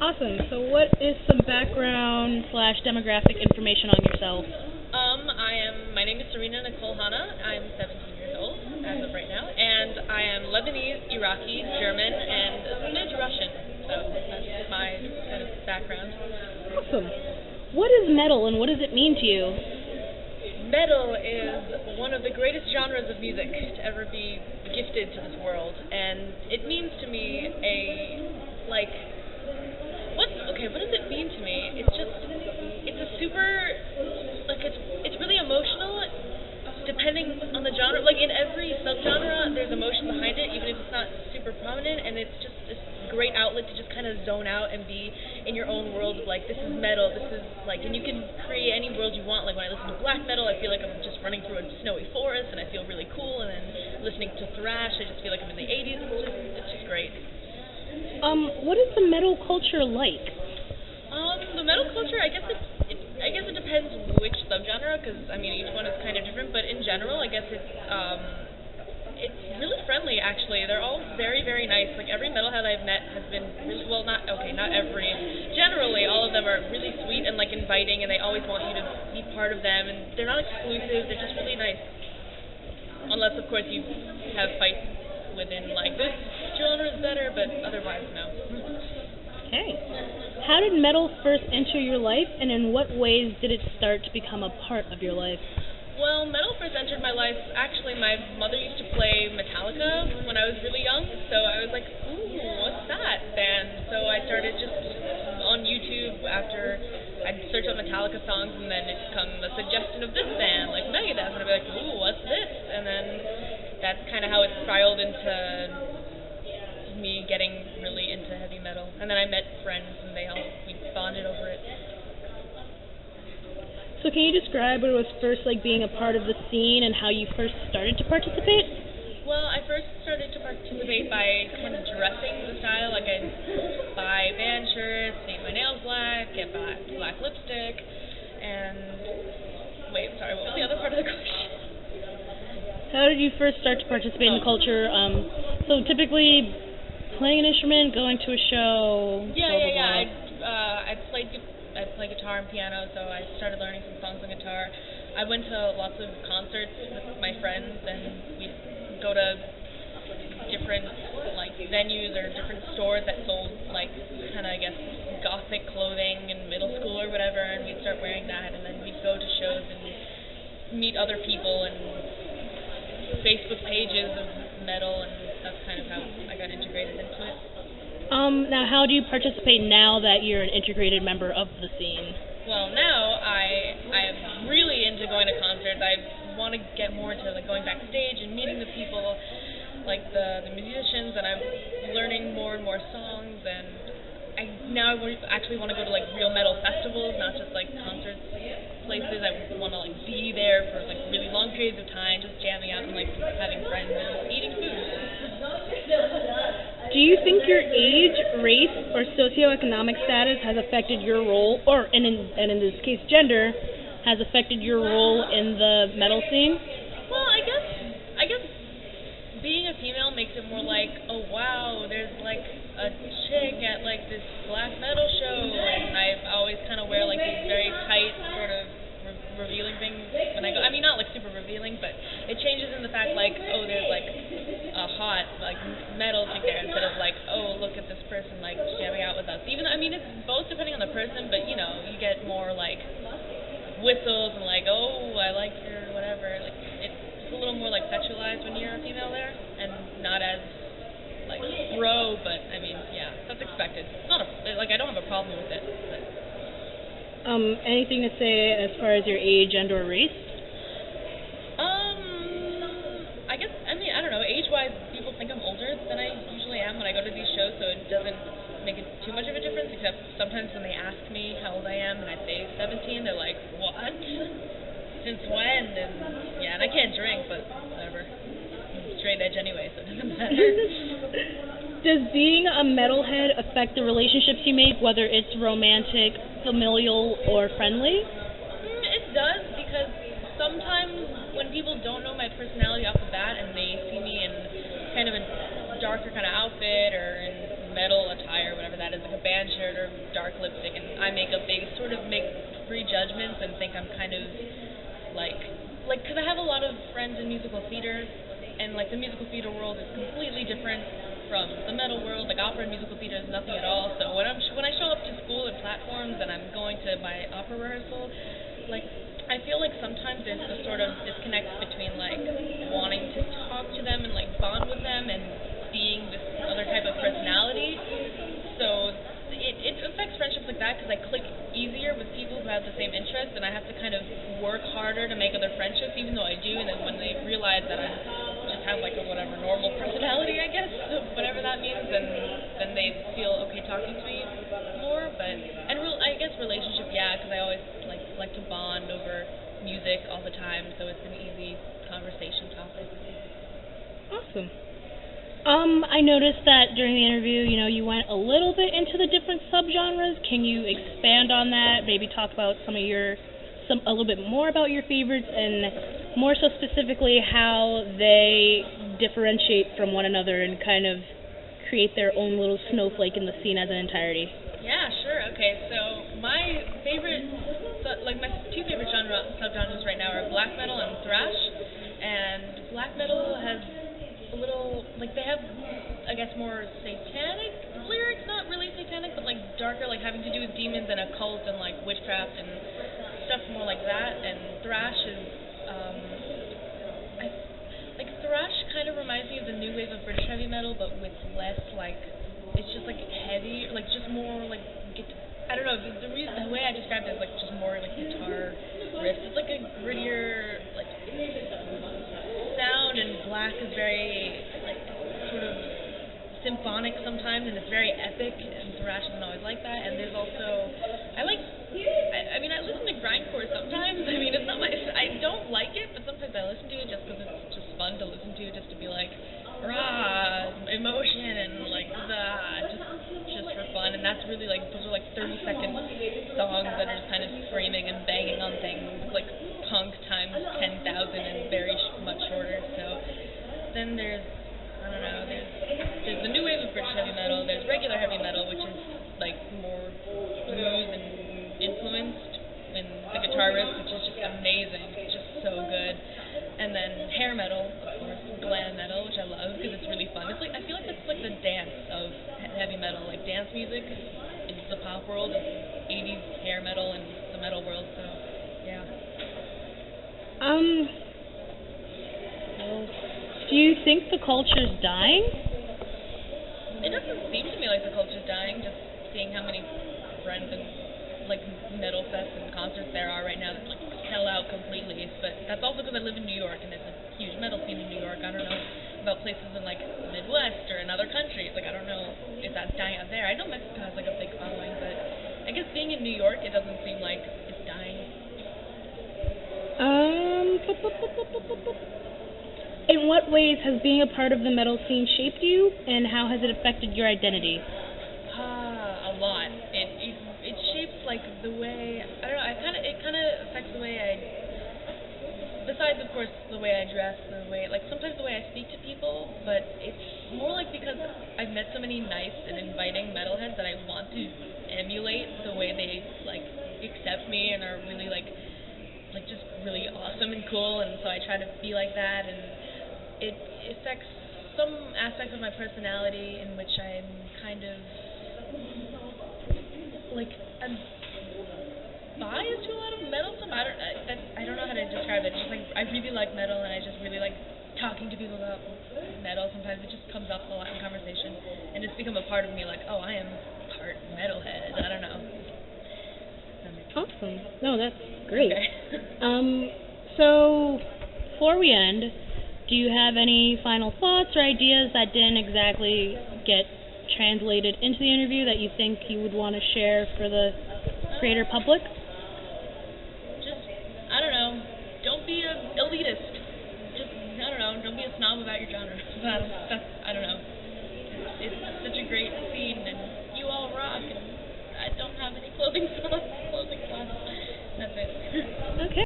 Awesome. So, what is some background slash demographic information on yourself? My name is Syrena Nicole Hanna. I'm 17 years old as of right now, and I am Lebanese, Iraqi, German, and a smidge Russian. So that's my kind of background. Awesome. What is metal and what does it mean to you? Metal is one of the greatest genres of music to ever be gifted to this world, and it means to me what does it mean to me? It's a super, it's really emotional, depending on the genre. Like, in every subgenre, there's emotion behind it, even if it's not super prominent, and it's just this great outlet to just kind of zone out and be in your own world of, like, this is metal, this is, like, and you can create any world you want. Like, when I listen to black metal, I feel like I'm just running through a snowy forest, and I feel really cool, and then listening to thrash, I just feel like I'm in the 80s. It's just great. What is the metal culture like? The metal culture, I guess it depends which subgenre, because I mean each one is kind of different. But in general, I guess it's really friendly. Actually, they're all very, very nice. Like, every metalhead I've met has been really, well, not every. Generally, all of them are really sweet and like inviting, and they always want you to be part of them. And they're not exclusive. They're just really nice. Unless, of course, you have fights within, like, this genre is better, but otherwise, no. Okay. How did metal first enter your life, and in what ways did it start to become a part of your life? Well, metal first entered my life, actually, my mother used to play Metallica when I was really young, so I was like, ooh, what's that band? So I started just on YouTube after I'd search up Metallica songs, and then it'd come a suggestion of this band, like Megadeth, and I'd be like, ooh, what's this? And then that's kind of how it spiraled into me getting really into heavy metal. And then I met friends, and we bonded over it. So can you describe what it was first like being a part of the scene and how you first started to participate? Well, I first started to participate by kind of dressing the style. Like, I'd buy band shirts, paint my nails black, get black lipstick, and wait, sorry, what was the other part of the question? How did you first start to participate in the culture? So typically playing an instrument, going to a show. Yeah. I play guitar and piano, so I started learning some songs on guitar. I went to lots of concerts with my friends, and we'd go to different, like, venues or different stores that sold, like, kind of, I guess, gothic clothing in middle school or whatever, and we'd start wearing that, and then we'd go to shows and meet other people and Facebook pages of metal, and that's kind of how I got integrated into it. Now, how do you participate now that you're an integrated member of the scene? Well, now I'm really into going to concerts. I want to get more into, like, going backstage and meeting the people, like the musicians, and I'm learning more and more songs. And I actually want to go to, like, real metal festivals, not just, like, concert places. I want to, like, be there for, like, really long periods of time, just jamming out and, like, having friends and eating food. Do you think your age, race, or socioeconomic status has affected your role, and in this case, gender, has affected your role in the metal scene? Well, I guess being a female makes it more like, oh wow, there's, like, a chick at, like, this black metal show, and I always kind of wear, like, these very tight sort of revealing things when I go. I mean, not, like, super revealing, but it changes in the fact, like, oh, there's, like, a hot, like, metal chick there, instead of, like, oh, look at this person, like, jamming out with us. Even, I mean, it's both depending on the person, but, you know, you get more, like, whistles and, like, oh, I like her, whatever. Like, it's a little more, like, sexualized when you're a female there, and not as, like, bro, but, I mean, yeah, that's expected. It's not like, I don't have a problem with it, but. Anything to say as far as your age and or race? I guess, I mean, I don't know, age-wise, people think I'm older than I usually am when I go to these shows, so it doesn't make it too much of a difference, except sometimes when they ask me how old I am, and I say 17, they're like, what? Since when? And, yeah, and I can't drink, but whatever. I'm straight edge anyway, so it doesn't matter. Does being a metalhead affect the relationships you make, whether it's romantic, familial, or friendly? It does, because sometimes when people don't know my personality off the bat and they see me in kind of a darker kind of outfit or in metal attire, whatever that is, like a band shirt or dark lipstick and eye makeup, they sort of make prejudgments and think I'm kind of like, because I have a lot of friends in musical theater, and like the musical theater world is completely different from the metal world. Like opera and musical theater is nothing at all. So when I show up to school at platforms and I'm going to my opera rehearsal, like I feel like sometimes there's a sort of disconnect between like wanting to talk to them and like bond with them and seeing this other type of personality. So it affects friendships like that because I click easier with people who have the same interests, and I have to kind of work harder to make other friendships, even though I do. And then when they realize that I just have like a whatever normal personality, I guess, whatever that means, then they feel okay talking to me more. But I guess relationship, yeah, because I always like to bond over music all the time, so it's an easy conversation topic. Awesome. I noticed that during the interview, you went a little bit into the different subgenres. Can you expand on that? Maybe talk about a little bit more about your favorites, and more so specifically how they differentiate from one another and kind of create their own little snowflake in the scene as an entirety. Yeah, sure. Okay, so my two favorite subgenres right now are black metal and thrash. And black metal has a little, they have, I guess, more satanic lyrics, not really satanic, but darker, having to do with demons and occult and witchcraft and stuff more like that. And thrash is, thrash kind of reminds me of the new wave of British heavy metal, but with less it's just heavy, just more I don't know, the way I describe it is just more guitar riffs. It's a grittier sound, and black is very sort of symphonic sometimes, and it's very epic, and thrash isn't always like that. And there's also I listen to grindcore sometimes. It's not I don't like it, but sometimes I listen to it just because it's just fun to listen to, just to be rah, emotion and just for fun. And that's really those are 30-second songs that are just kind of screaming and banging on things, punk times 10,000 and very much shorter. So then there's the new wave of British heavy metal. There's regular heavy metal, which is more blues and influenced, and the guitar riff, which is just amazing. It's just so good. And then hair metal, of course, glam metal, which I love because it's really fun. It's I feel like that's the dance of heavy metal. Dance music is the pop world, and 80s hair metal and the metal world. So yeah. Do you think the culture's dying? It doesn't seem to me like the culture's dying, just seeing how many friends and metal fests and concerts there are right now that sell out completely. But that's also because I live in New York, and there's a huge metal scene in New York. I don't know about places in the Midwest or in other countries. I don't know if that's dying out there. I know Mexico has a big following, but I guess being in New York, it doesn't seem like it's dying. In what ways has being a part of the metal scene shaped you, and how has it affected your identity? A lot. It shapes the way, I don't know, it kind of affects the way besides of course the way I dress, the way sometimes the way I speak to people, but it's more because I've met so many nice and inviting metalheads that I want to emulate the way they accept me and are really just really awesome and cool, and so I try to be like that. And it affects some aspects of my personality in which I'm kind of I'm biased to a lot of metal stuff. I don't know how to describe it. Just I really like metal, and I just really like talking to people about metal. Sometimes it just comes up a lot in conversation, and it's become a part of me. Oh, I am part metalhead. I don't know. Awesome. No, that's great. Okay. So before we end, do you have any final thoughts or ideas that didn't exactly get translated into the interview that you think you would want to share for the greater public? Just, I don't know, don't be an elitist. Just, I don't know, don't be a snob about your genre. That's I don't know. It's such a great scene, and you all rock, and I don't have any clothing slots. That's it. Okay.